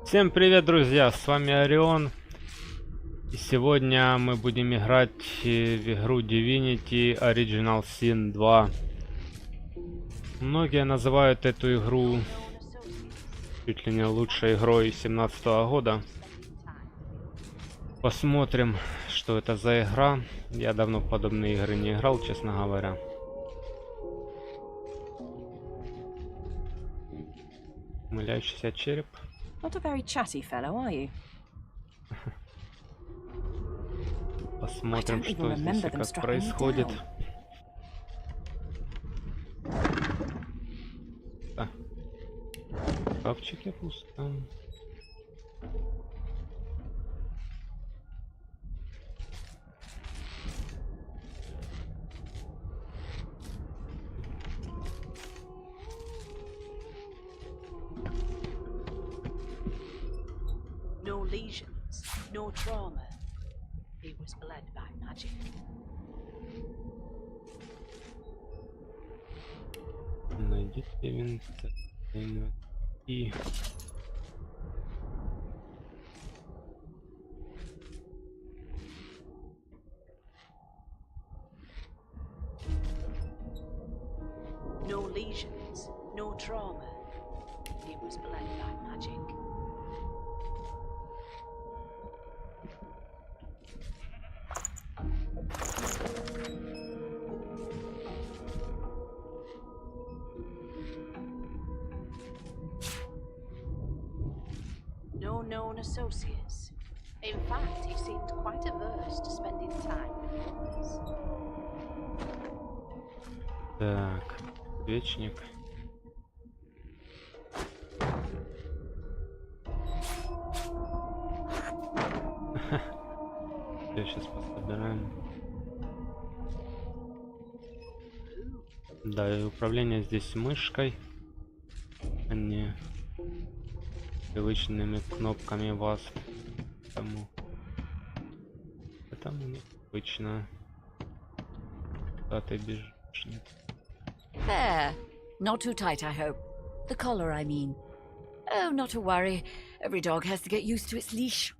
Всем привет, друзья! С вами Орион. И сегодня мы будем играть в игру Divinity Original Sin 2. Многие называют эту игру чуть ли не лучшей игрой 2017 года. Посмотрим, что это за игра. Я давно в подобные игры не играл, честно говоря. Умыляющийся череп. Not a very chatty fellow, are you? Посмотрим, что здесь и как происходит. В шкафчике пусто. No lesions, no trauma. He was bled by magic. Найдите и No lesions, no trauma. He was bled by magic. No known associates. In fact, he seemed quite averse to spending time with others. так, вечник. Я сейчас пособираем. Да, и управление здесь мышкой, а не привычными кнопками вас. Потому необычно. Куда ты бежишь? Нет. There. Not too tight, I hope. The collar, I mean. Oh, not to worry. Every dog has to get used to its leash.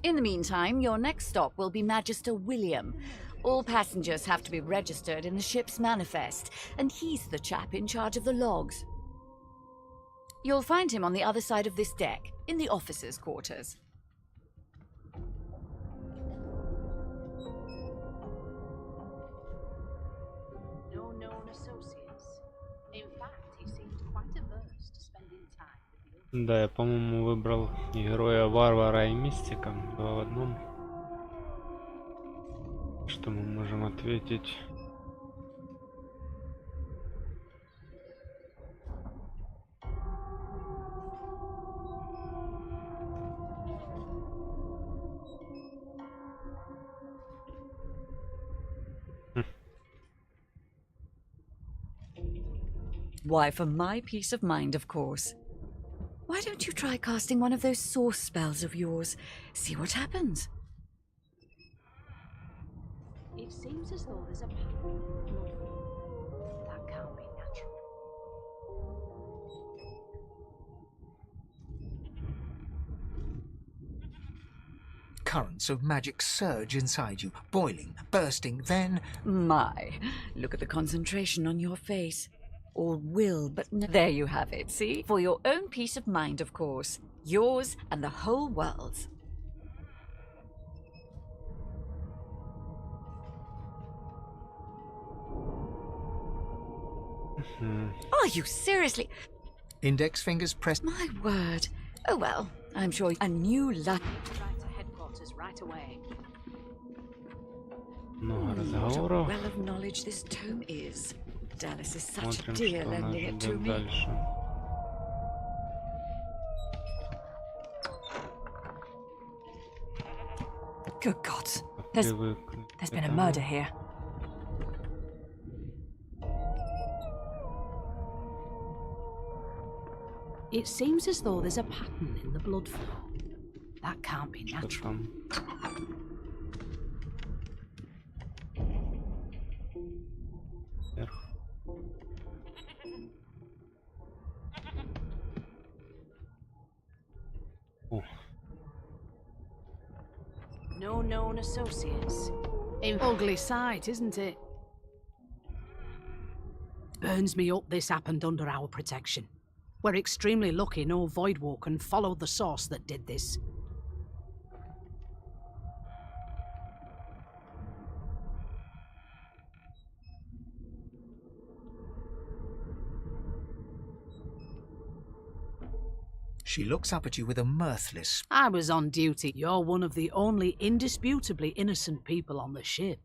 In the meantime, your next stop will be Magister William. All passengers have to be registered in the ship's manifest, and he's the chap in charge of the logs. You'll find him on the other side of this deck, in the officers' quarters. No known associates. In fact, he seemed quite averse to spending time with the others. Да, я, по-моему, выбрал героя Варвара и Мистика. Два в одном. Что мы можем ответить? Why, for my peace of mind, of course. Why don't you try casting one of those source spells of yours? See what happens. It seems as though there's a pattern in the blood flow. That can't be natural. Currents of magic surge inside you, boiling, bursting, then... My, look at the concentration on your face. All will, but no. There you have it, see? For your own peace of mind, of course. Yours and the whole world's. Are you seriously? Index fingers pressed... My word. Oh well, I'm sure a new luck. Right to headquarters right away. Много What a разговоров. well of knowledge this tome is. Dallas is such a Смотрим, dear что нас lending it to ждет me. дальше. Good God. There's been a murder here. It seems as though there's a pattern in the blood flow. That can't be Что natural. там? Вверх. О, No known associates. Ugly sight, isn't it? Burns me up this happened under our protection. We're extremely lucky no Voidwalker followed the source that did this. She looks up at you with a mirthless... I was on duty. You're one of the only indisputably innocent people on the ship.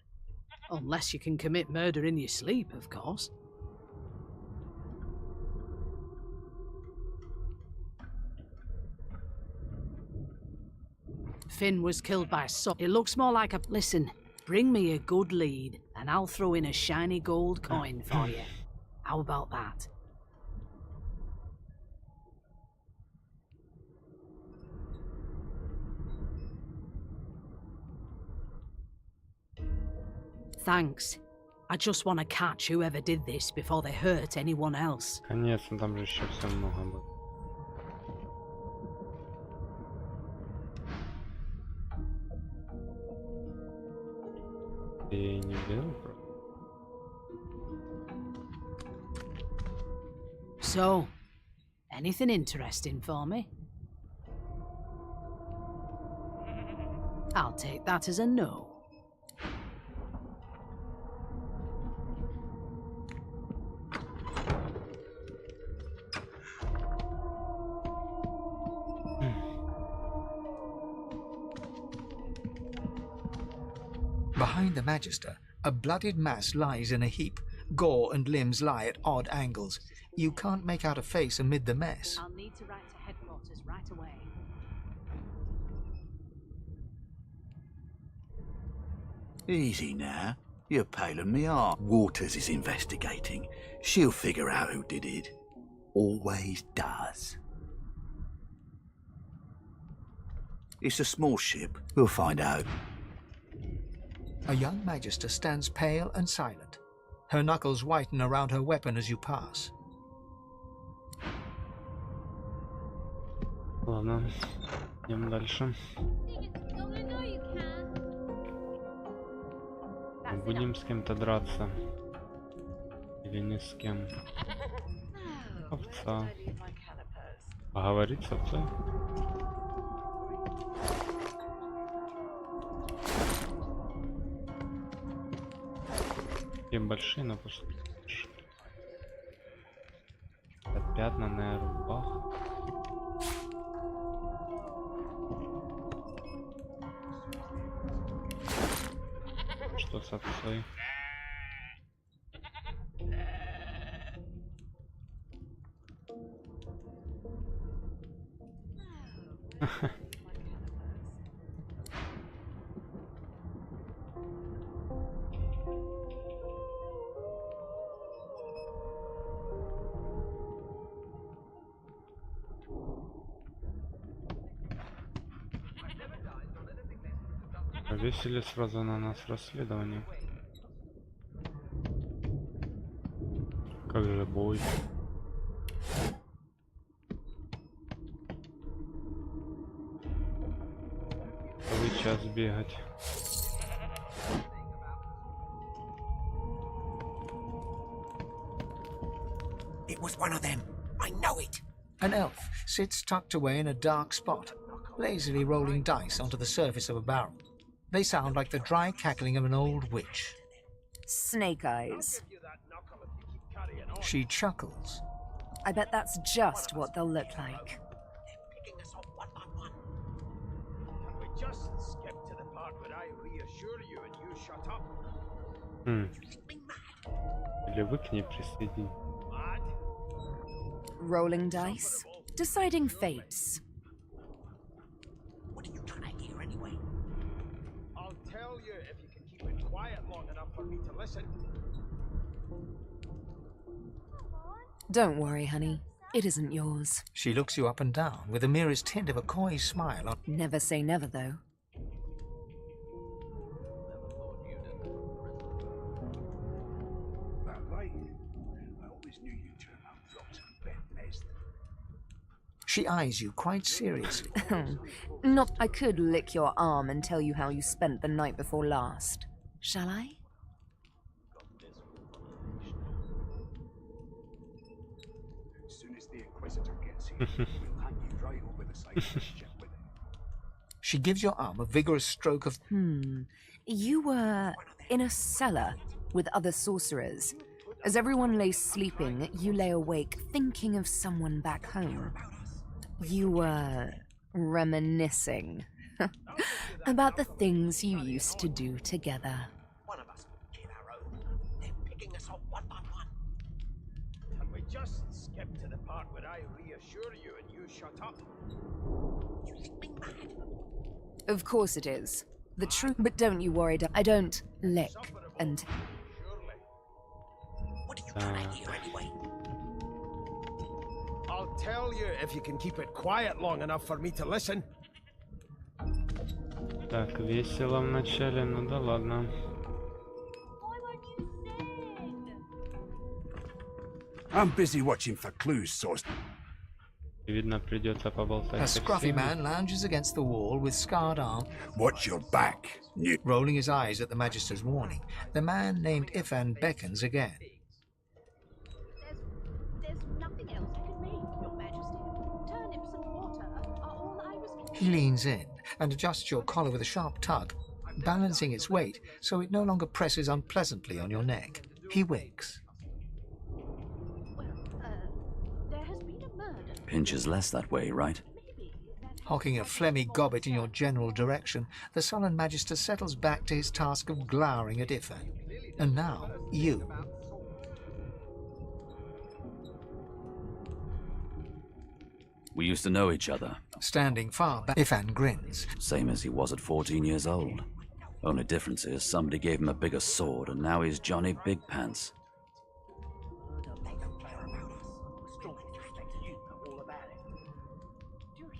Unless you can commit murder in your sleep, of course. Finn was killed by a It looks more like a... Listen, bring me a good lead, and I'll throw in a shiny gold coin for you. How about that? Thanks. I just want to catch whoever did this before they hurt anyone else. конечно, там же еще все много было. И не беру просто. So, anything interesting for me? I'll take that as a no. Behind the Magister, a bloodied mass lies in a heap. Gore and limbs lie at odd angles. You can't make out a face amid the mess. I'll need to write to headquarters right away. Easy now. You're paling me off. Waters is investigating. She'll figure out who did it. Always does. It's a small ship. We'll find out. A young Magister stands pale and silent. Her knuckles whiten around her weapon as you pass. Ладно, идем дальше. Мы будем с кем-то драться. Или не с кем. Овца. Поговорить с овцой? Такие большие, но просто пятна на рубах. Что с овцой? Повесили сразу на нас расследование. Как же бой? Целый час бегать. It was one of them. I know it. An elf sits tucked away in a dark spot, lazily rolling dice onto the surface of a barrel. They sound like the dry cackling of an old witch. Snake eyes. She chuckles. I bet that's just what they'll look like. We just skip to the part where I reassure you and you shut up. Или вы к ней присоединитесь. Mad? Rolling dice. Deciding fates. What are you trying to hear anyway? I'll tell you if you can keep it quiet long enough for me to listen. Don't worry, honey. It isn't yours. She looks you up and down with the merest hint of a coy smile on. Never say never, though. She eyes you quite seriously. Not I could lick your arm and tell you how you spent the night before last. Shall I? As soon as the Inquisitor gets here, we'll hang you right over the side of this ship with it. She gives your arm a vigorous stroke of... You were in a cellar with other sorcerers. As everyone lay sleeping, you lay awake thinking of someone back home. You were reminiscing about the things you used to do together. One of us will kill our own. They're picking us up one by one. Can we just skip to the part where I reassure you and you shut up? You think me mad? Of course it is. The truth, but don't you worry, I don't lick and... Surely. What are you trying to hear anyway? I'll tell you if you can keep it quiet long enough for me to listen. Так, весело в начале, ну да ладно. Why won't you sing? I'm busy watching for clues, so... Видно, придется A поболтать со scruffy всеми. man lounges against the wall with scarred arm. Watch your back. You... Rolling his eyes at the Magister's warning, the man named Ifan beckons again. There's nothing else I can make, Your Majesty. Turnips and water are all I was... He leans in and adjusts your collar with a sharp tug, balancing its weight so it no longer presses unpleasantly on your neck. He winks. Well, there has been a murder. Pinches less that way, right? Maybe that... Hocking a phlegmy gobbet in your general direction, the sullen Magister settles back to his task of glowering at Ifan. And now, you. We used to know each other, Standing far back, Ifan grins. same as he was at 14 years old. Only difference is somebody gave him a bigger sword and now he's Johnny Big Pants.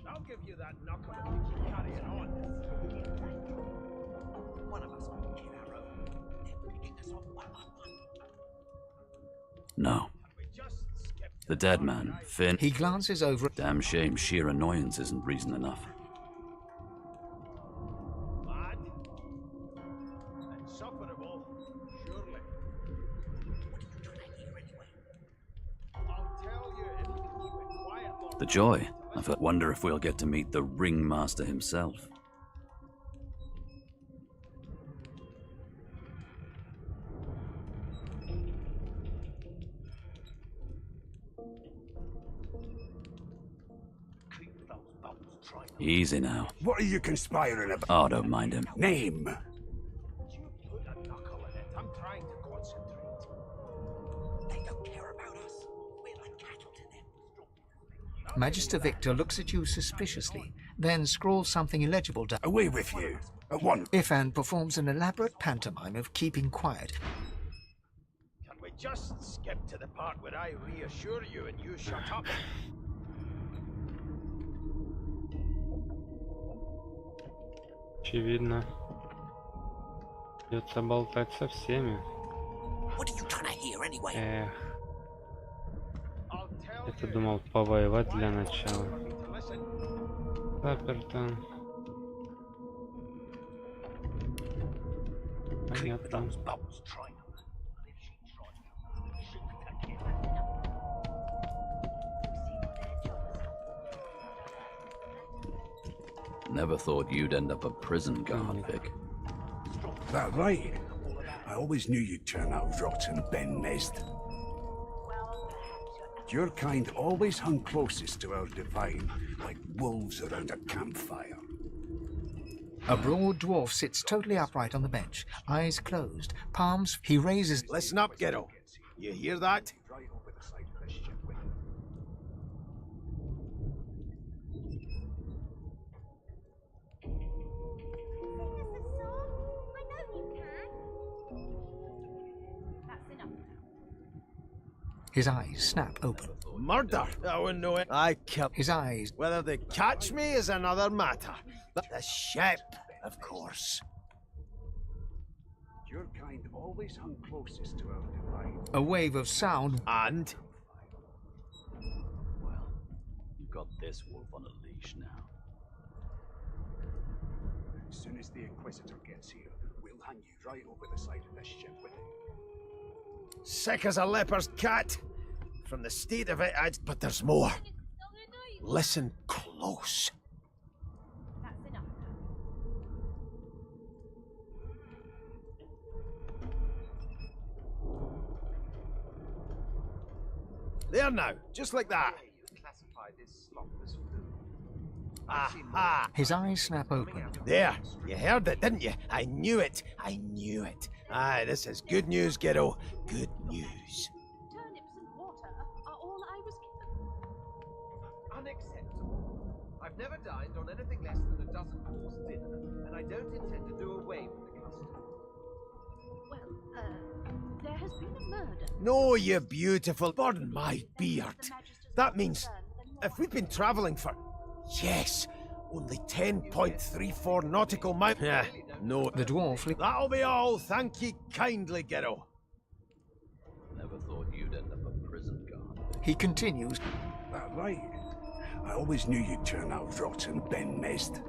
I'll give you that knuckle if you keep carrying on. One of us will kill our own. They're picking us up one by one. No. We just skip to The dead man, Finn. He glances over. Damn shame sheer annoyance isn't reason enough. mad. Insufferable, surely. What are you trying to hear anyway? I'll tell you if you can keep it quiet long The joy. I wonder if we'll get to meet the ringmaster himself. Easy now. What are you conspiring about? Oh, don't mind him. Name. you put a knuckle in it. I'm trying to concentrate. They don't care about us. We're like cattle to them. Magister Victor looks at you suspiciously, then scrawls something illegible down. Away with you. At once. Ifan performs an elaborate pantomime of keeping quiet. Can we just skip to the part where I reassure you and you shut up? Очевидно. Придется болтать со всеми. What are you trying to hear anyway? Эх, I'll tell я-то you думал повоевать для for начала. me to listen. Заперто. Понятно. Bubbles trying. Never thought you'd end up a prison guard, Vic. That right? I always knew you'd turn out rotten, Ben Nesd. Your kind always hung closest to our divine, like wolves around a campfire. A broad dwarf sits totally upright on the bench, eyes closed, palms. He raises. Listen up, kiddo. You hear that? His eyes snap open. Murder? I wouldn't know it. I killed. His eyes. Whether they catch me is another matter. The ship, of course. Your kind always hung closest to our divine. A wave of sound. And got this wolf on a leash now. As soon as the Inquisitor gets here, we'll hang you right over the side of this ship with him. Sick as a leper's cat. From the state of it, but there's more. Listen close. That's enough. There now, just like that. Aha! His eyes snap open. There, you heard it, didn't you? I knew it. I knew it. Aye, this is good news, kiddo. Good news. Turnips and water are all I was given. Unacceptable. I've never dined on anything less than a dozen course dinner, and I don't intend to do away with the custom. Well, there has been a murder. No, you beautiful. Pardon my beard. That means if we've been travelling for, yes, only 10.34 nautical miles. Yeah, no. The dwarf. That'll be all. Thank ye kindly, kiddo. Never thought you'd end up a prison guard. He continues. That right. I always knew you'd turn out rotten, Ben Mest.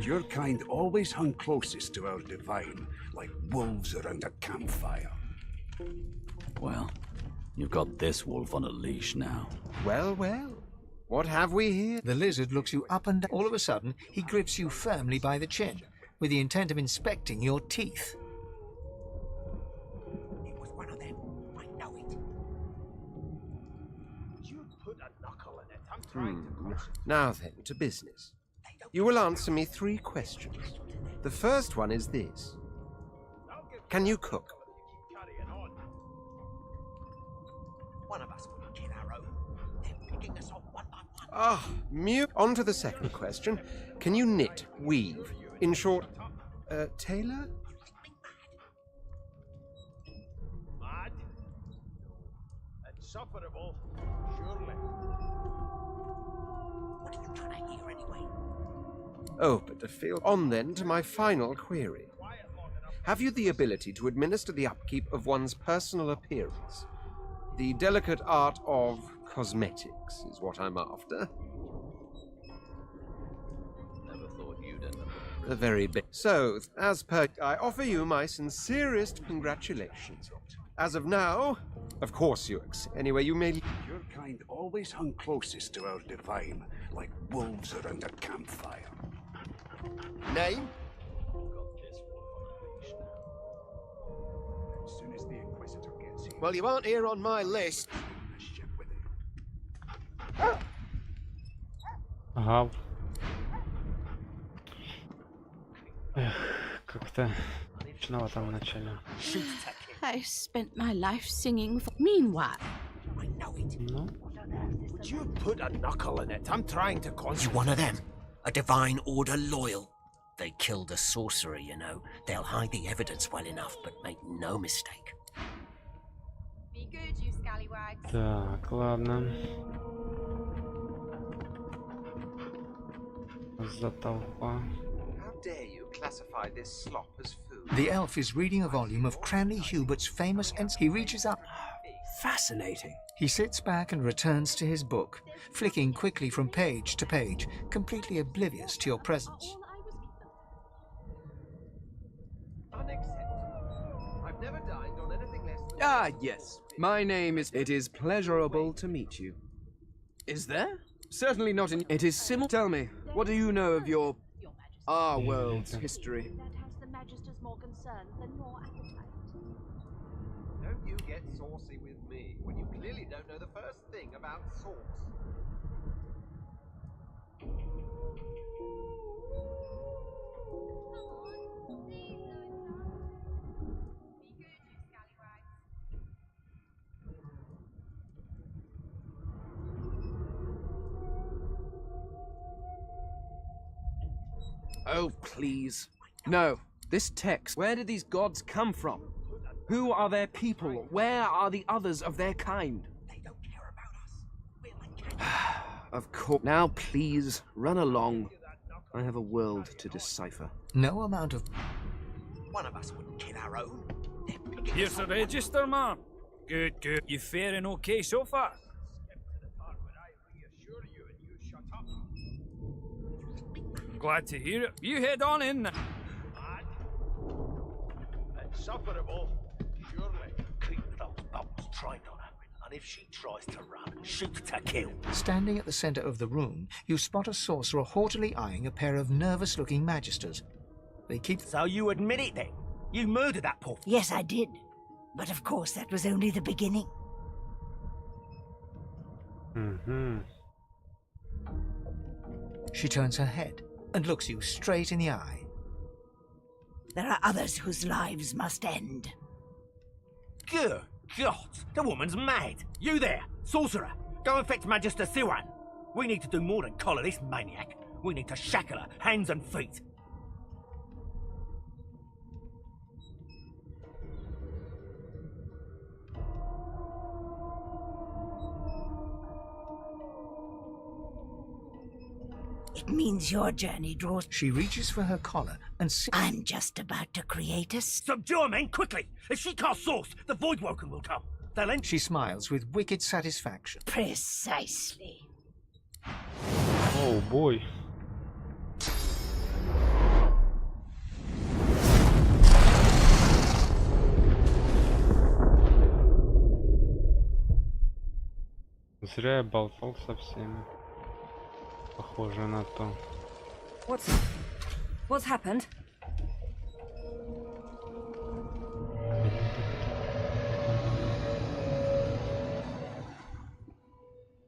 Your kind always hung closest to our divine, like wolves around a campfire. Well, you've got this wolf on a leash now. Well, well. What have we here? The lizard looks you up and down. All of a sudden, he grips you firmly by the chin, with the intent of inspecting your teeth. It was one of them. I know it. You put a knuckle in it. I'm trying to crush it. Now then, to business. You will answer me 3 questions. The first one is this. Can you cook? One of us will kill our own. They're picking us off one by one. Ah, mute. On to the second question. Can you knit, weave? In short, tailor? Mad? Insufferable, surely. What are you trying to hear anyway? Oh, but to feel on then to my final query. Have you the ability to administer the upkeep of one's personal appearance? The delicate art of cosmetics is what I'm after. Never thought you'd end up a The very best. So, as per, I offer you my sincerest congratulations. As of now, of course you accept. Anyway, you may... Your kind always hung closest to our divine, like wolves around a campfire. Name? As soon as the Inquisitor gets here... Well, you aren't here on my list. Ага. Эх, как-то начиновато в начале. I spent my life singing for... Meanwhile... I know it. Ну, Would you put a knuckle in it? I'm trying to You concentrate. one of them? A divine order loyal? They killed a sorcerer, you know. They'll hide the evidence well enough, but make no mistake. Be good, you scallywags. так, ладно. За толпа. How dare you classify this slop as food? The elf is reading a volume of Cranley Hubert's famous... He reaches up. Fascinating. He sits back and returns to his book, flicking quickly from page to page, completely oblivious to your presence. All I was given. Unacceptable. I've never dined on anything less than... Ah, yes. My name is... It is pleasurable to meet you. Is there? Certainly not in... It is Tell me, what do you know of your... Your Majesty. Our world's history? That has the Magisters more concerned than your appetite. Don't you get saucy with me when you clearly don't know the first thing about sauce. Oh, please. No. This text. Where did these gods come from? Who are their people? Where are the others of their kind? They don't care about us. Of course. Now, please, run along. I have a world to decipher. No amount of... One of us wouldn't kill our own. They're picking Here's us the off. register, man. Good, good. You faring okay so far? reassure you and you shut up. Glad to hear it. You head on in. Mad? Insufferable, surely. Keep those bolts trained on her, and if she tries to run, shoot to kill. Standing at the center of the room, you spot a sorcerer haughtily eyeing a pair of nervous-looking magisters. They keep... So you admit it then? You murdered that poor... Yes, I did. But of course, that was only the beginning. She turns her head and looks you straight in the eye. There are others whose lives must end. Good God! The woman's mad! You there, sorcerer! Go and fetch Magister Siwan! We need to do more than collar this maniac. We need to shackle her, hands and feet. It means your journey draws... She reaches for her collar and... I'm just about to create a... Subdue her, men, quickly! If she casts source, the Voidwoken will come. They'll end... She smiles with wicked satisfaction. Precisely. Oh boy. Зря я болтал со всеми. Похоже на то. What's happened?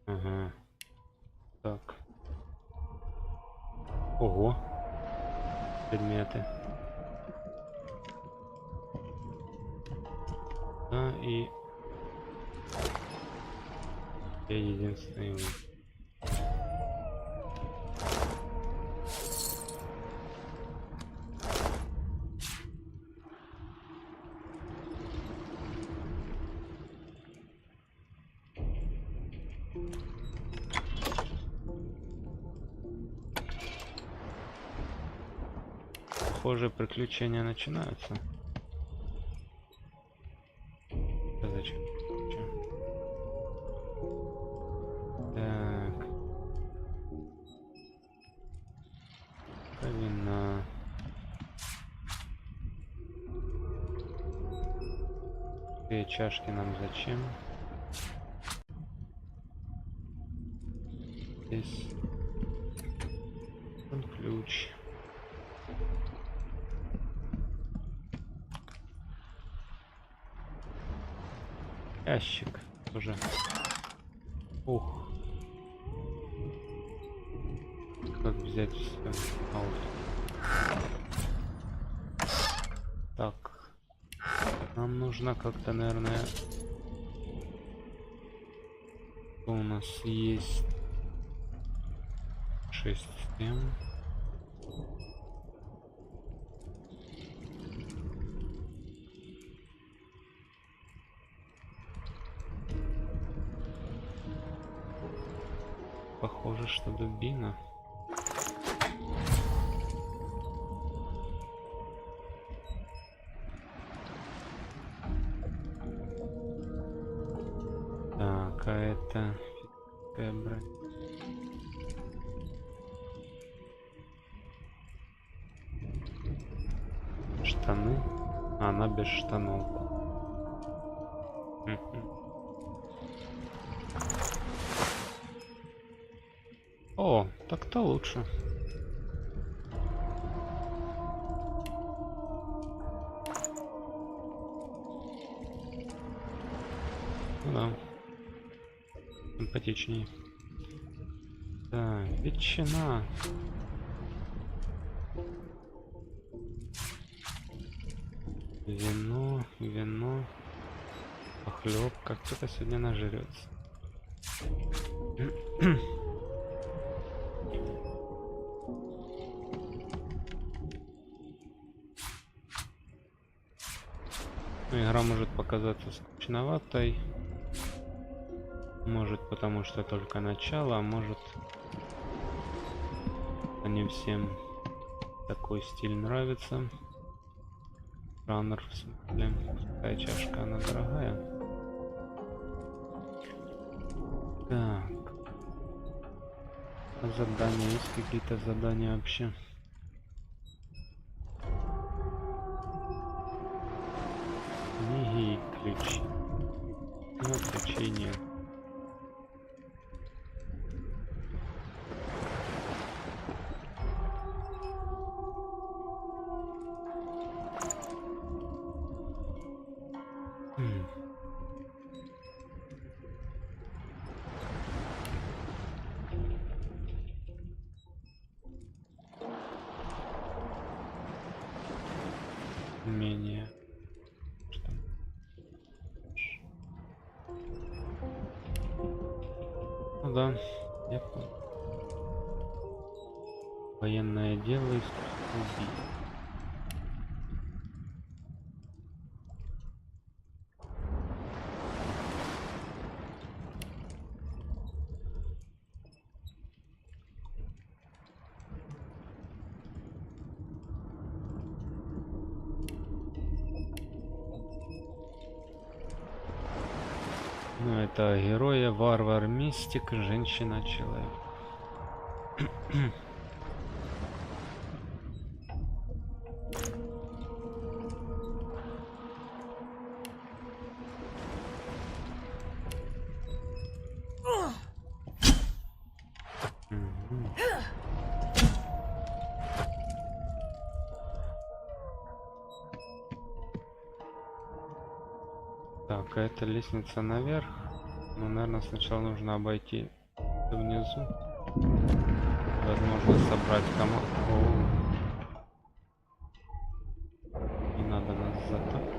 Ага. Так. Ого. Предметы. Да, и... Я единственный. Похоже, приключения начинаются. Да зачем? Так. Вина. Две чашки нам зачем? Здесь ключ. Ящик тоже. Ух. Как взять все? Так. Нам нужно как-то, наверное... У нас есть 6 стен. Похоже, что дубина. Так, а это фигская брать. Штаны. А, она без штанов. О, так-то лучше. Ну да. Симпатичнее. Так, ветчина. Вино. Похлебка. Кто-то сегодня нажрется. Игра может показаться скучноватой. Может, потому что только начало, а может, не всем такой стиль нравится. Жанр, в смысле, такая чашка, она дорогая. Так. Задания, есть какие-то задания вообще? Книги и ключи. Ну, ключей нет. Умение. Что? Ну да, я понял. Военное дело, искусство убийства. Ну, это герои, варвар, мистик, женщина, человек. Так, а это лестница наверх. Ну, наверное, сначала нужно обойти внизу. Возможно, собрать команду. Не надо нас затапливать.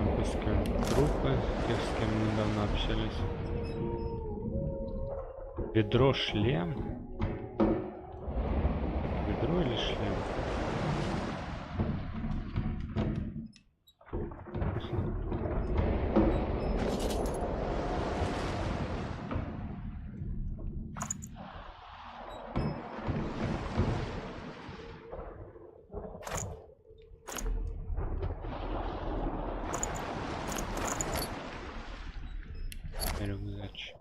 Обыскиваем трупы, тех, с кем недавно общались. Ведро, шлем. Ведро или шлем? Рюкзачек.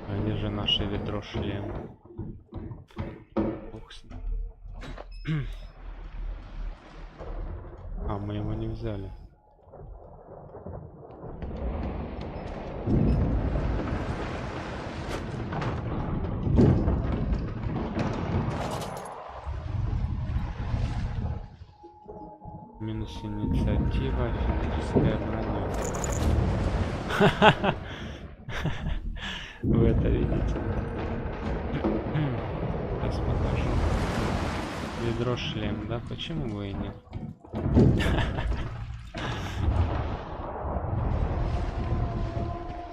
А где же наше ведро, шлем? Бог с ним. А, мы его не взяли. Минус инициатива, физическая броня. Вы это видите? Сейчас покажу. Ведро, шлем, да? Почему бы и нет?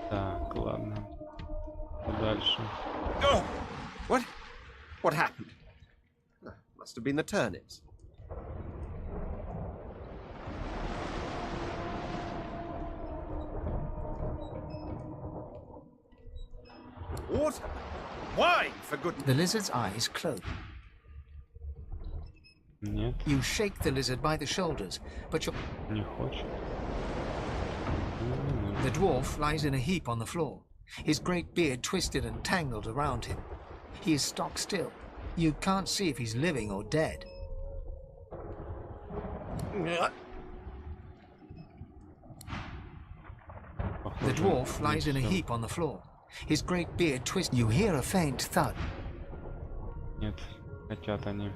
Так, ладно. Дальше. What happened? Must have been the turnips. Water? Why, for goodness? The lizard's eyes close. Нет. You shake the lizard by the shoulders, but you're... Не хочет. The dwarf lies in a heap on the floor, his great beard twisted and tangled around him. He is stock still. You can't see if he's living or dead. The dwarf lies in a heap on the floor, his great beard twisted. You hear a faint thud. Нет, хотят они.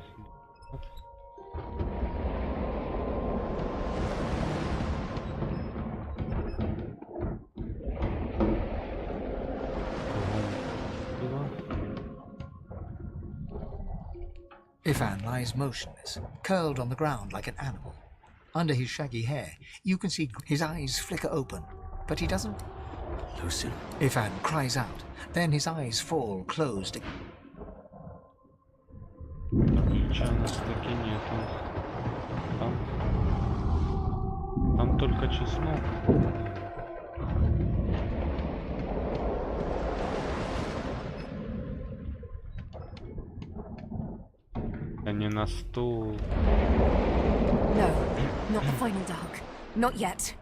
Ifan lies motionless, curled on the ground like an animal. Under his shaggy hair, you can see his eyes flicker open, but he doesn't loosen. Ifan cries out, then his eyes fall closed. Ничего у нас таки нету. только чеснок. А не на стул. No, not the final dark. Not yet.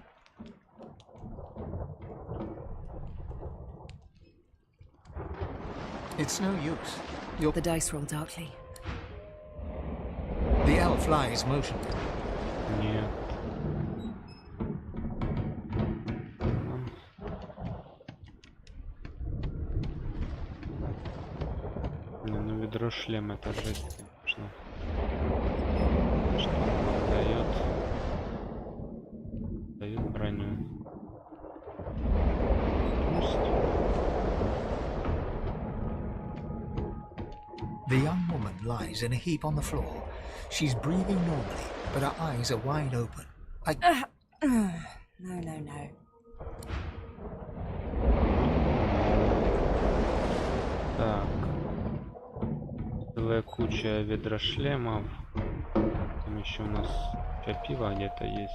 It's no use. The dice roll darkly. The elf lies motionless. Нет. Не, ну ведро шлем это жесть, конечно. Что он дает? Дает броню. Пусть. The young woman lies in a heap on the floor. She's breathing normally, but her eyes are wide open. No. Так. Целая куча ведрошлемов. Там еще у нас куча пива где-то есть.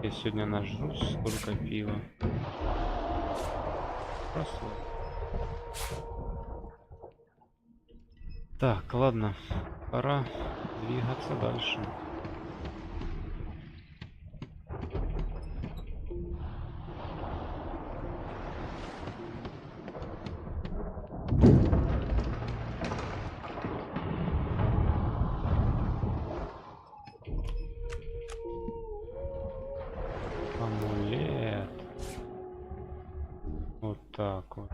Я сегодня нажрусь, сколько пива. Просто. Так, ладно. Пора двигаться дальше. Амулет. Вот так вот.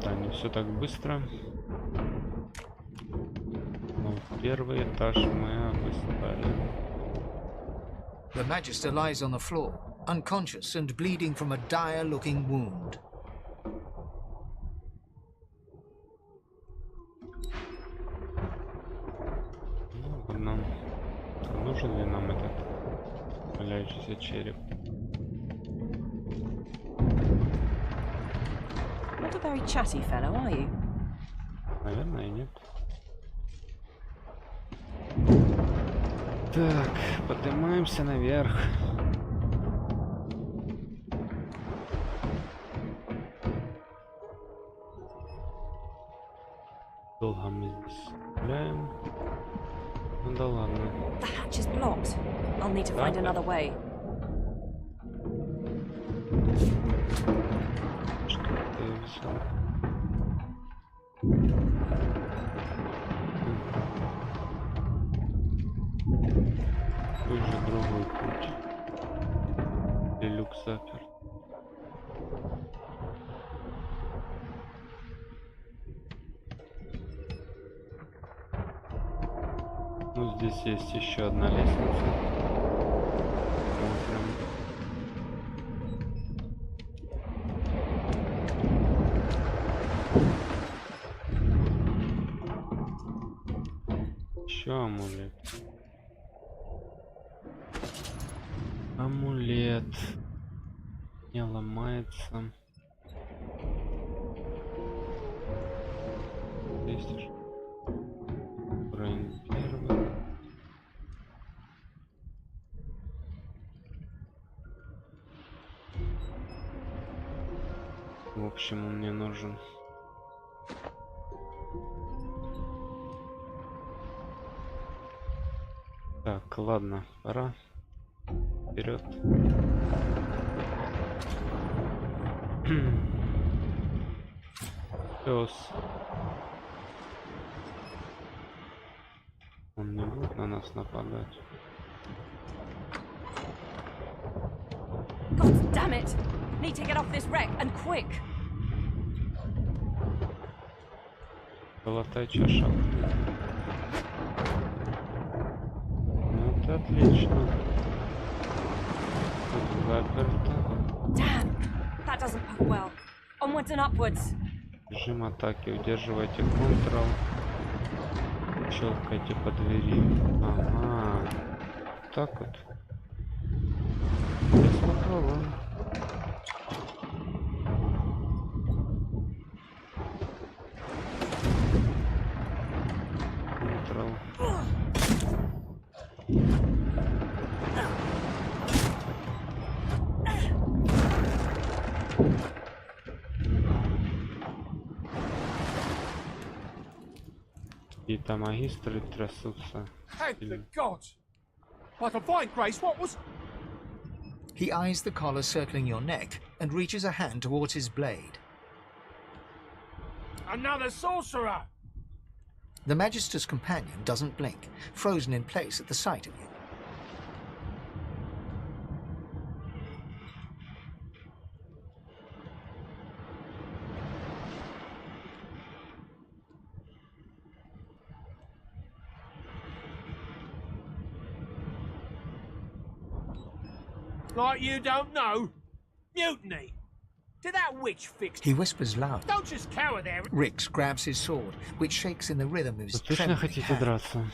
Да, не все так быстро. Но первый этаж мы обыскали. The Magister lies on the floor, unconscious and bleeding from a dire-looking wound. Нужен ли нам этот валяющийся череп? Not a very chatty fellow, are you? Наверное, нет. Так, поднимаемся наверх. Долго мы здесь гуляем. Ну да ладно. The hatch is blocked. I'll need to find another way. Что ты взял? Какой же другой путь? И люк запер. Ну, здесь есть еще одна лестница. Смотрим. Еще амулет. Амулет. Не ломается. Здесь уровень первый. В общем, он мне нужен. Так, ладно, пора. Вперед. Пес. Он не будет на нас нападать. God damn it! Need to get off this wreck and quick. Золотая чаша. Ну, это отлично. Тут заперто. Damn! That doesn't bode well. Onwards and upwards. Режим атаки. Удерживайте Ctrl. Щелкайте по двери. Ага. вот так вот. Сейчас попробуем. Какие-то магистры трясутся. Thank the gods! But a fine Grace, what was... He eyes the collar circling your neck and reaches a hand towards his blade. Another sorcerer! The Magister's companion doesn't blink, frozen in place at the sight of you. Like you don't know? Mutiny! Did that witch fix... He whispers loud. Don't just cower there. Rix grabs his sword, which shakes in the rhythm of his Вы точно trembling хотите hand. драться?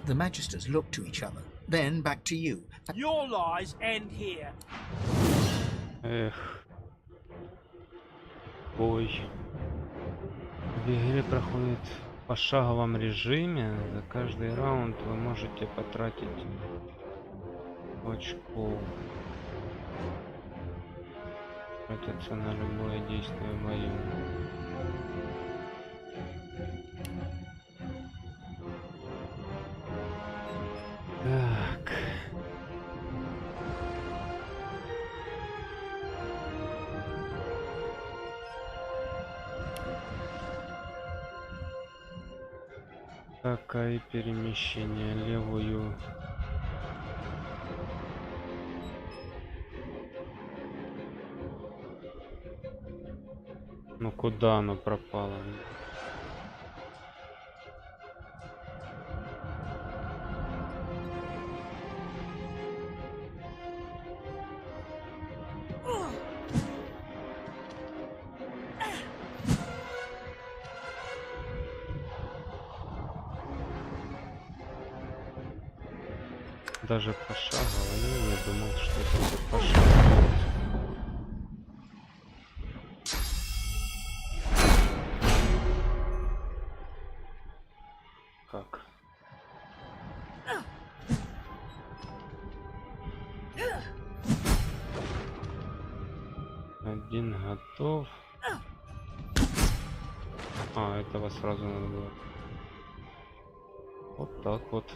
The Magisters look to each other, then back to you. Your lies end here. Эх. Бой. В игре проходит в пошаговом режиме. За каждый раунд вы можете потратить очко. Тратится на любое действие в бою. Так. Такое перемещение левую. Ну куда оно пропало? Даже пошагово, я не думал, что это будет пошагово. Как? Один готов. А, этого сразу надо было. Вот так вот.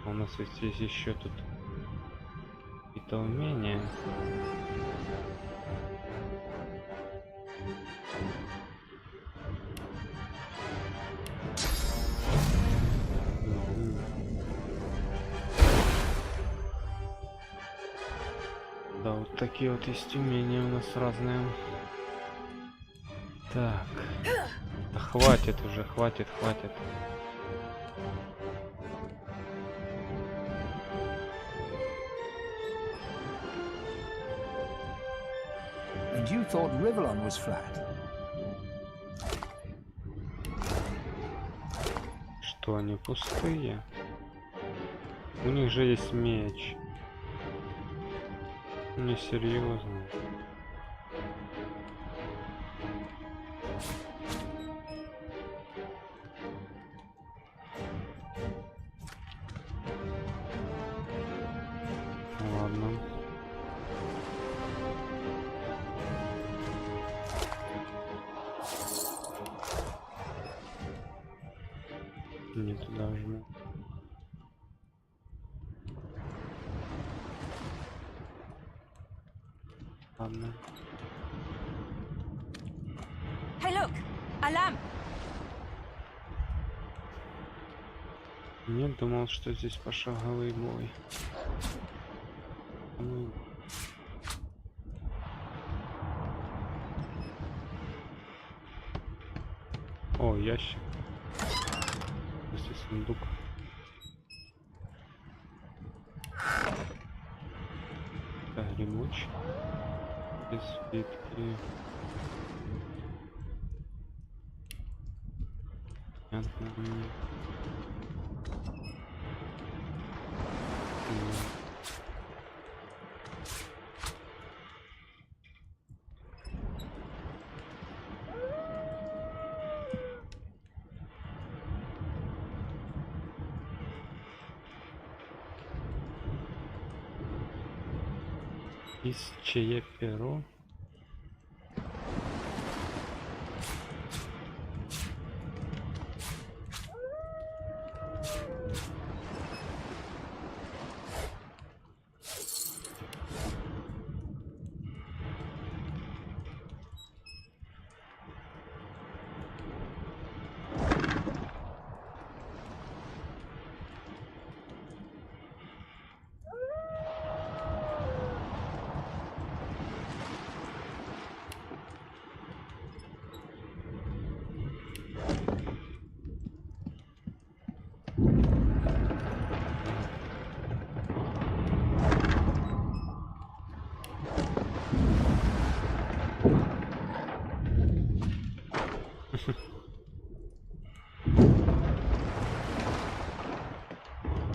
У нас есть еще тут какие-то умения. Да, вот такие вот есть умения у нас разные. Так. Да хватит уже, хватит. And you thought Rivellon was flat. Что они пустые? У них же есть меч. Несерьезно. Не туда жму. Ладно. Hey, look! A lamp! Не думал, что здесь пошаговый бой. О, ящик. Если сундук. Так, гремучий. Без спитки. Понятно. Чье перо?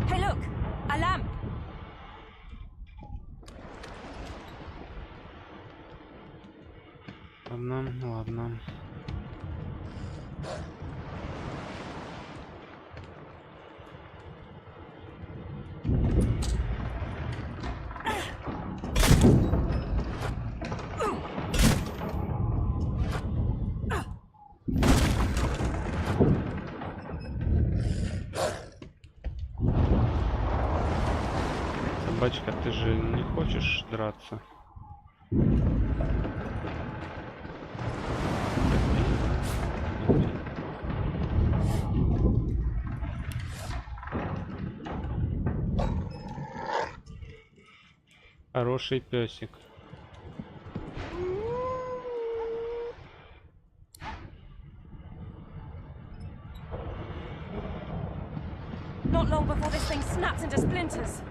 Hey, look! A lamp! Ладно, ладно. Собачка, ты же не хочешь драться? Хороший песик. Not long before this thing snaps into splinters.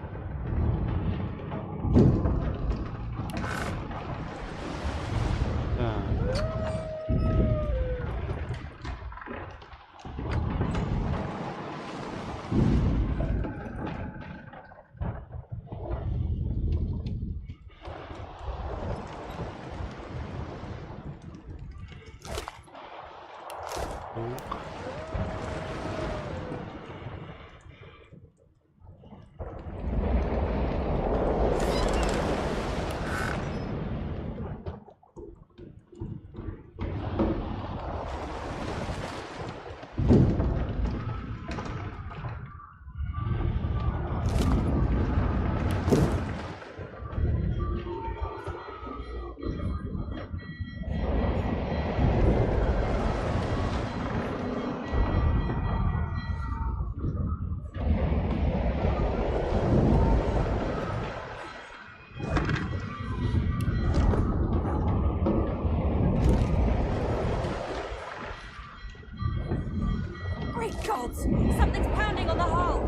Great gods! Something's pounding on the hull!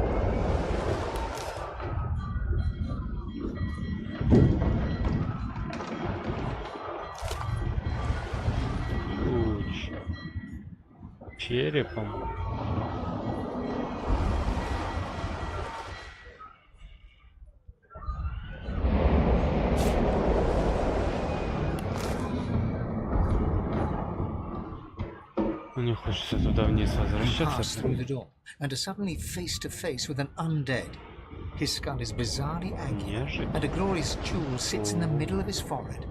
Уч. Черепом. Не хочется туда вниз He возвращаться. passed through the door and are suddenly face to face with an undead. His skull is bizarrely angular, and a glorious jewel sits in the middle of his forehead.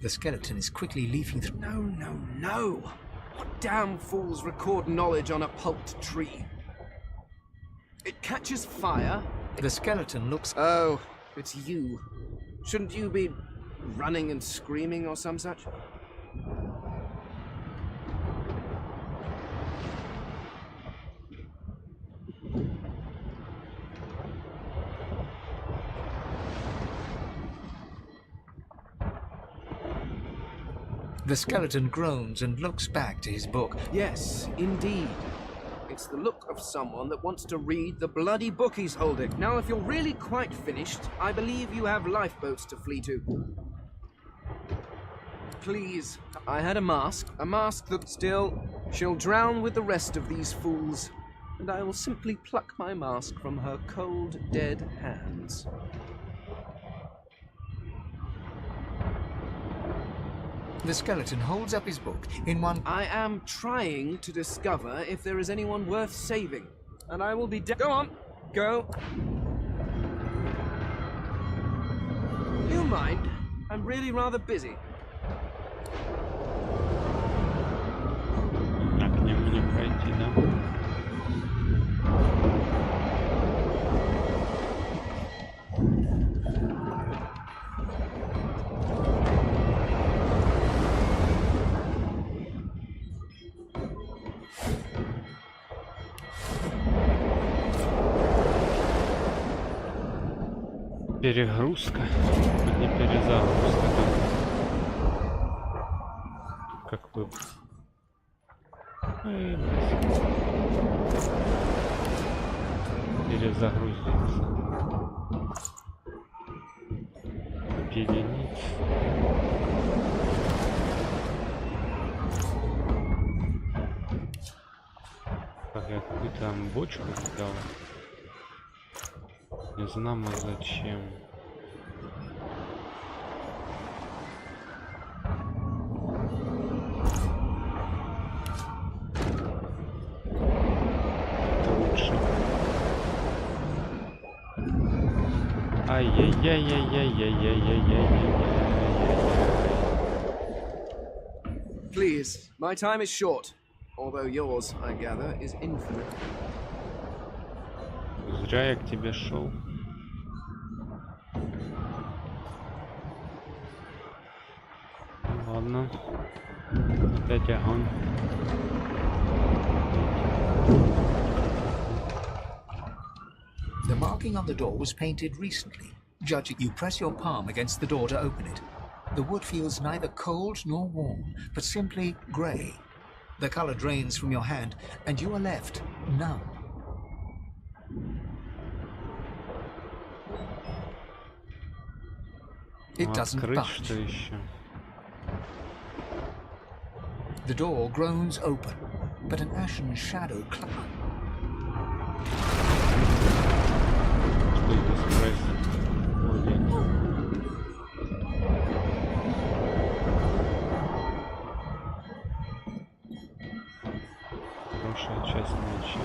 The skeleton is quickly leafing through. No, no, no! What damn fools record knowledge on a pulped tree? It catches fire. The skeleton looks... Oh, it's you. Shouldn't you be running and screaming or some such? The skeleton groans and looks back to his book. Yes, indeed. It's the look of someone that wants to read the bloody book he's holding. Now, if you're really quite finished, I believe you have lifeboats to flee to. Please, I had a mask that still, she'll drown with the rest of these fools, and I will simply pluck my mask from her cold, dead hands. The skeleton holds up his book in one... I am trying to discover if there is anyone worth saving, and I will be Go on, go. You mind? I'm really rather busy. А к нему не пройти, да? Перегрузка, не перезагрузка, да? Как выбор. Перезагрузиться. Объединить. Так, я какую-то там бочку взял. Не знаю, зачем. Это лучше. Ай-яй-яй-яй-яй-яй-яй-яй-яй-яй-яй. Please, my time is short, although yours, I gather, is infinite. Зря я к тебе шел. Ладно. Опять огонь. The marking on the door was painted recently. Judging, you press your palm against the door to open it. The wood feels neither cold nor warm, but simply grey. The color drains from your hand, and you are left numb. It doesn't budge. The door groans open, but an ashen shadow cloud. Хорошая часть ночи.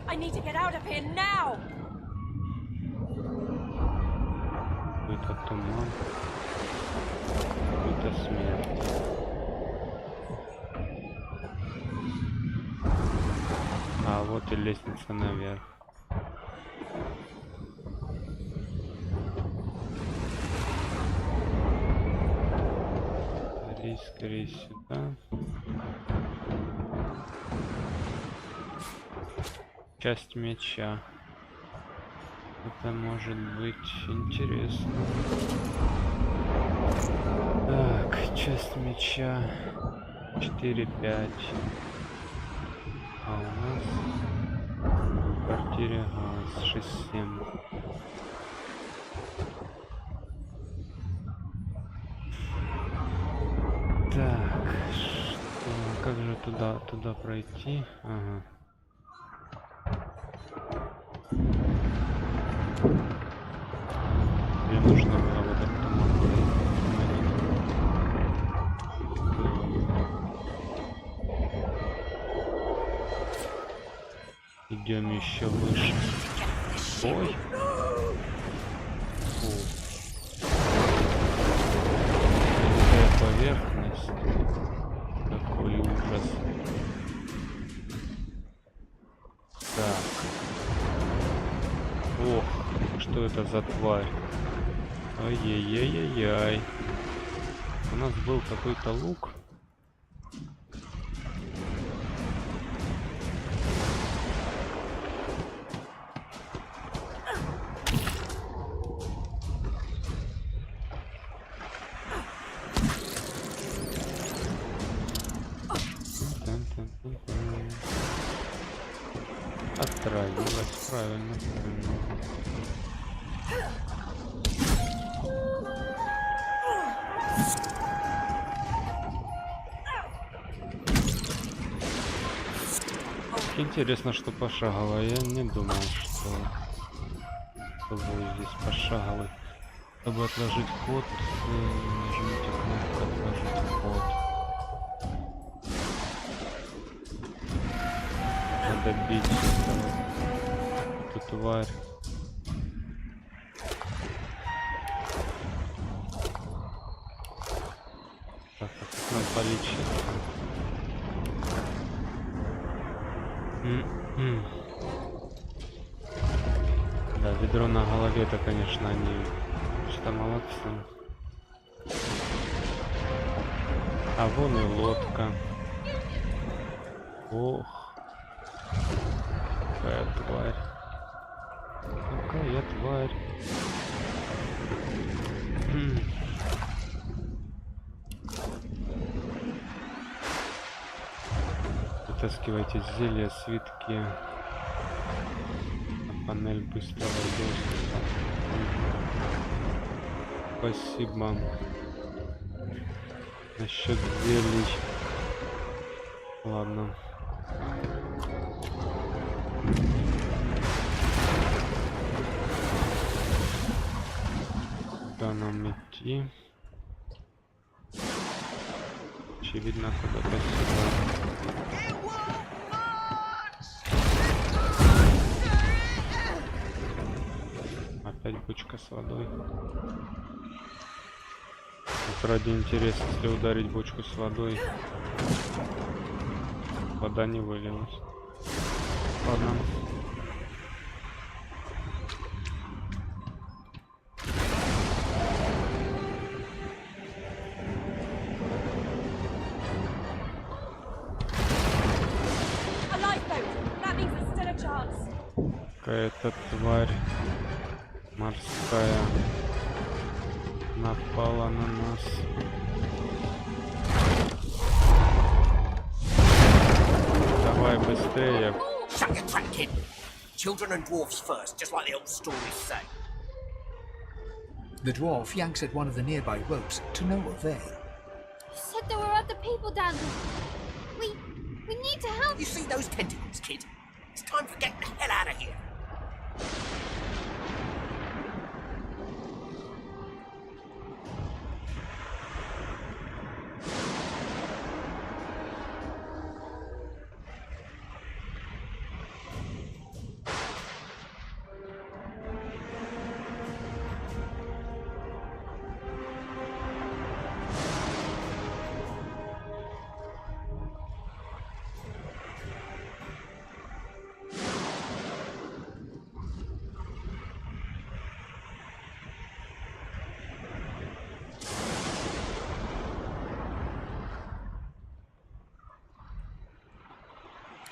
I need to get out of here now. Это туман. Это смерть. А вот и лестница наверх. Скорее сюда. Часть меча. Это может быть интересно. Так, часть меча 4-5. А у нас в квартире газ 6-7. Так, что? Как же туда пройти? Ага. Мне нужно было вот этот туман. Идем еще выше. Ой. Такая поверхность. Какой ужас. Так. Ох, что это за тварь? Ай-яй-яй-яй-яй. У нас был какой-то лук. Отравилась, правильно. Интересно, что пошагово. Я не думал, что будет здесь пошаговый. Чтобы отложить ход, нажмите кнопку «Отложить ход». Надо бить эту тварь. Так, как нам полечиться? Да, ведро на голове, это, конечно, они что молодцы. А вон и лодка. Ох. Какая тварь. Какая тварь. Вытаскивайте зелья, свитки на панель быстрого доступа. Спасибо. Насчет зелий. Ладно. Куда нам идти? Очевидно, куда-то сюда. Опять бочка с водой. Вот ради интереса, если ударить бочку с водой, вода не вылилась. Ладно. Какая-то тварь морская напала на нас. Давай быстрее. Children and dwarfs first, just like the old stories say. The dwarf yanks at one of the nearby ropes to no avail. You said there were other people down there. We need to help. You see those tentacles, kid? It's time for getting the hell out of here.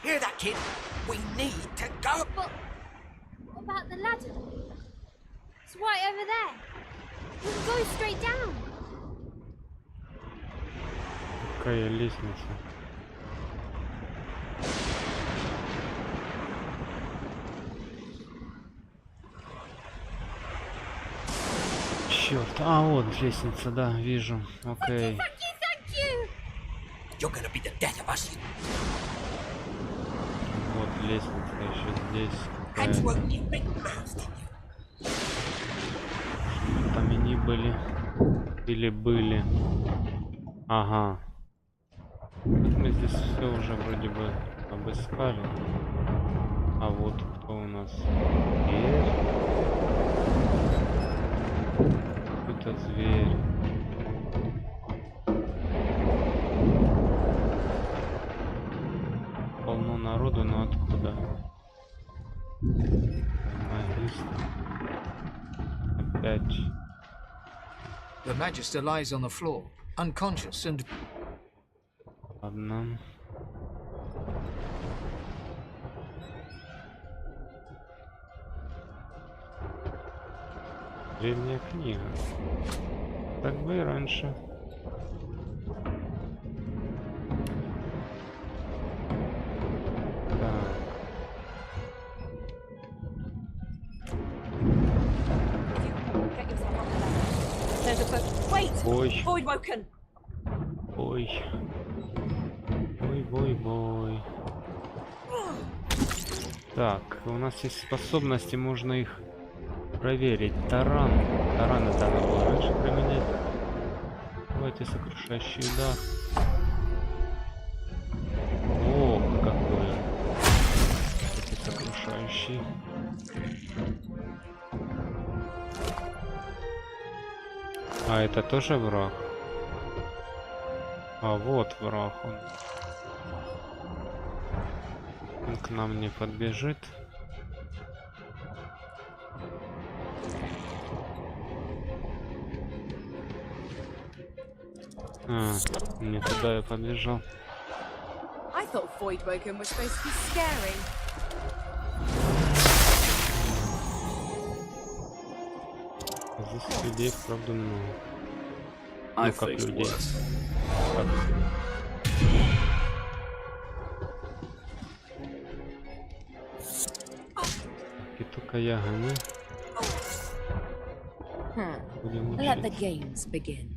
Hear that, kid? We need to go. But what about the ladder? It's right over there. We can go straight down. Какая лестница? Черт, а вот лестница, да, вижу. Окей. You're gonna be the death of us. Вот лестница еще здесь. Там и не были. Или были. Ага. Мы здесь все уже вроде бы обыскали. А вот кто у нас? опять. The Magister lies on the floor, unconscious and... Ладно. Древняя книга. Так бы и раньше. Так. Get yourself up there. There's a book. Wait! Ой. Void woken! Ой. Ой. Так, у нас есть способности, можно их проверить. Таран. Таран это надо было раньше применять. Давайте сокрушающий удар. О, какой. Это сокрушающий. А это тоже враг? А вот враг он. Он к нам не подбежит. А, не туда я побежал. I thought void woken was supposed to be scary. Здесь людей вправду много. I Ну как faced людей. worse. Как? И только я гоню. Будем Let the учить. games begin.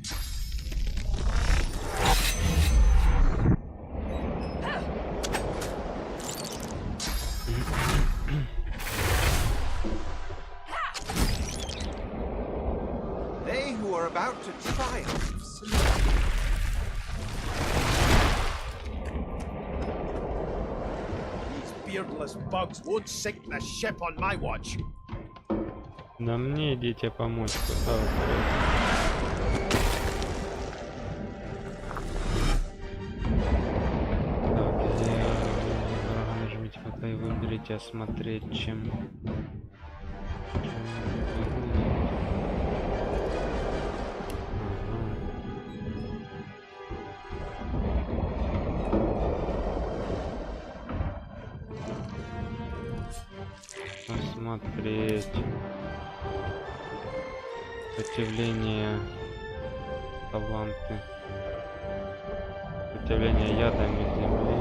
They who are about to triumph. These beardless bugs won't sink the ship on my watch. Да мне идите помочь, куда вы прете? Так, где врага нажмите пока и выберите осмотреть, чем... Посмотреть. Сопротивление. Таланты. Сопротивление ядами земли.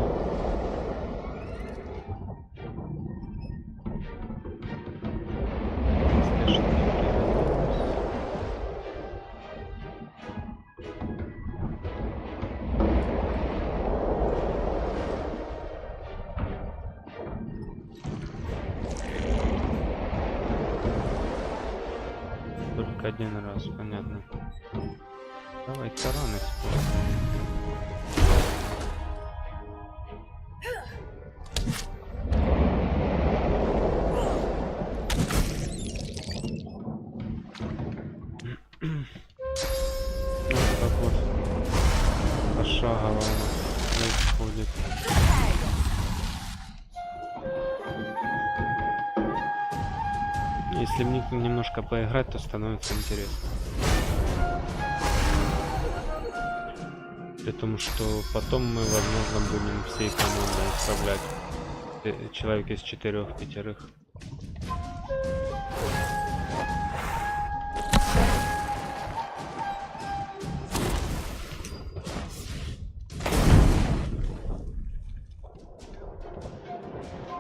Только один раз, понятно. Давай таран используем. Вот так вот пошагово у нас происходит. Если мне немножко поиграть, то становится интересно. При том, что потом мы, возможно, будем всей командой управлять. Человек из 4-5.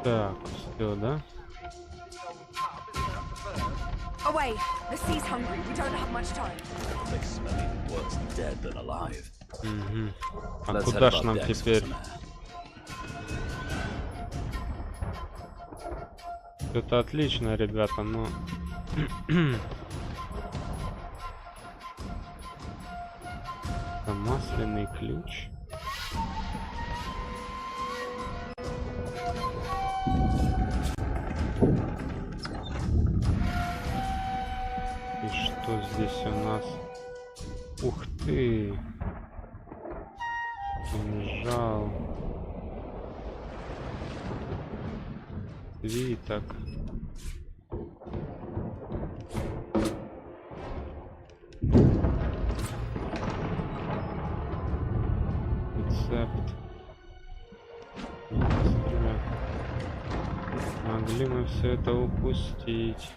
Так, все, да? Away! The sea's hungry. We don't have much time. They smell even worse dead than alive. Угу. А Let's куда head ж above нам decks for теперь? some air. Это отлично, ребята, но... Это масляный ключ. И что здесь у нас? Ух ты! Кинжал. Свиток. все это упустить.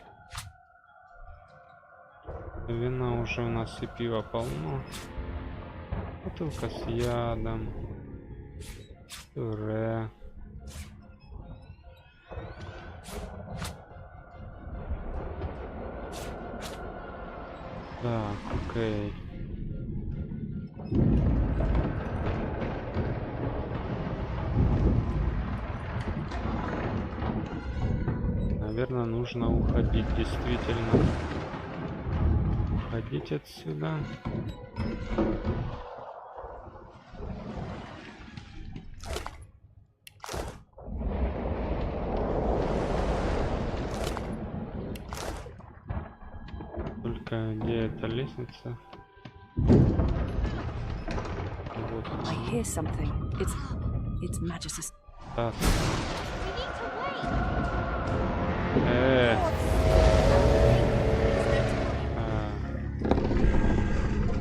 Вина уже у нас и пива полно. Бутылка с ядом. Пюре. Так, окей. Наверное, нужно уходить, действительно. Уходить отсюда. Только где эта лестница? Вот. I hear something. It's Magis's. Так.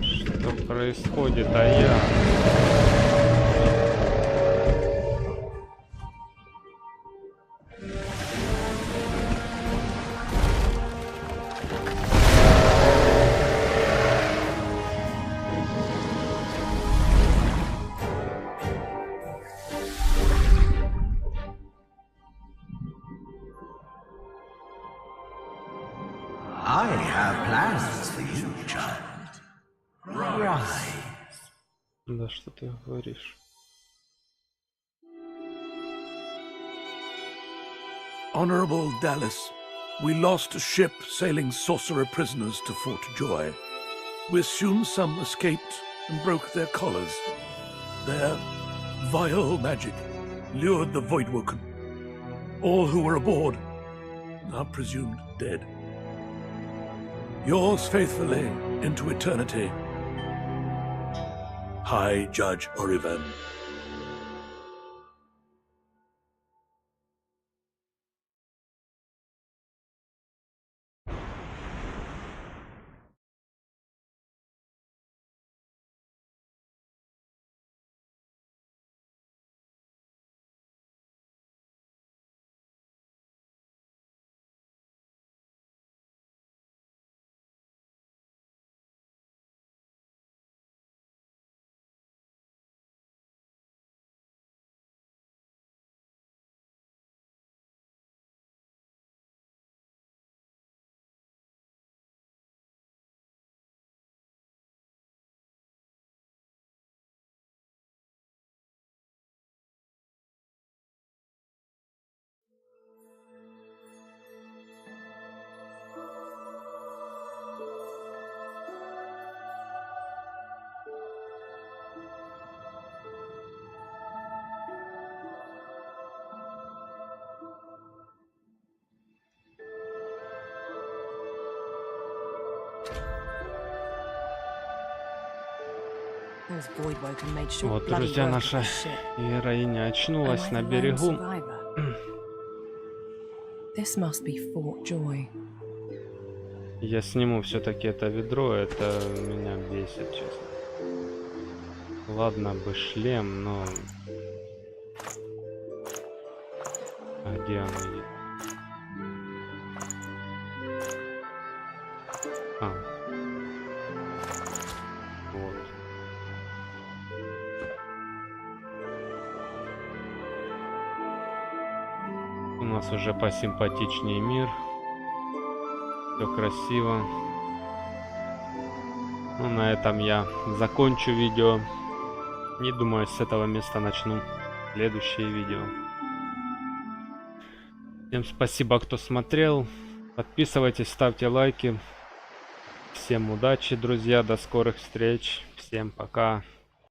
Что происходит, а я? I have plans for you, child. Rise. Да что ты говоришь? Honorable Dallas, we lost a ship sailing sorcerer prisoners to Fort Joy. We assume some escaped and broke their collars. Their vile magic lured the Voidwoken. All who were aboard are presumed dead. Yours faithfully into eternity, High Judge Orivan. Вот, друзья, наша героиня очнулась на берегу. Я сниму все-таки это ведро, это меня бесит, честно. Ладно бы шлем, но... А где оно есть? А. Вот. У нас уже посимпатичнее мир. Все красиво. Ну, на этом я закончу видео. Не думаю, с этого места начну следующее видео. Всем спасибо, кто смотрел. Подписывайтесь, ставьте лайки. Всем удачи, друзья. До скорых встреч. Всем пока.